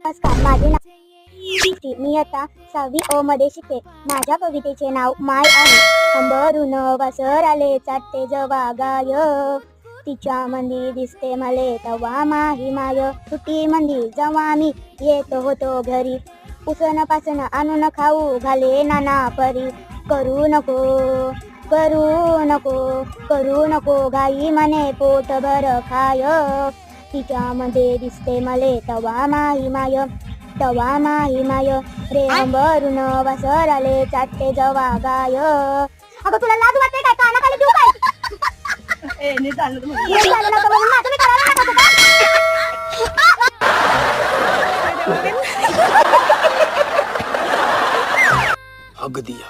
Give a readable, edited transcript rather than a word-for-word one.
नमस्कार, माझे नाव दीप्ती. मी आता 6वी अ मध्ये शिकते. माझ्या कवितेचे नाव माय आहे. अंबरून वासर आले चाटते जवा गाय, तिच्या मंदी दिसते मले तवा माही माय. सुट्टी मंदी जवा मी येत होतो घरी, उसन पासन आणून खाऊ घाले नाना परी. करू नको करू नको करू नको घाई मने पोटभर खाय, तिच्यामध्ये दिसते मले तवा माही माय. तवा माही माय रे अंबरून वासर आले चाटते जवा गाय. अगं तुला लाज वाटते काय? कानाखाली देऊ काय? नीट झालं नका म्हणून माझं मी करायला नको का? हग दिया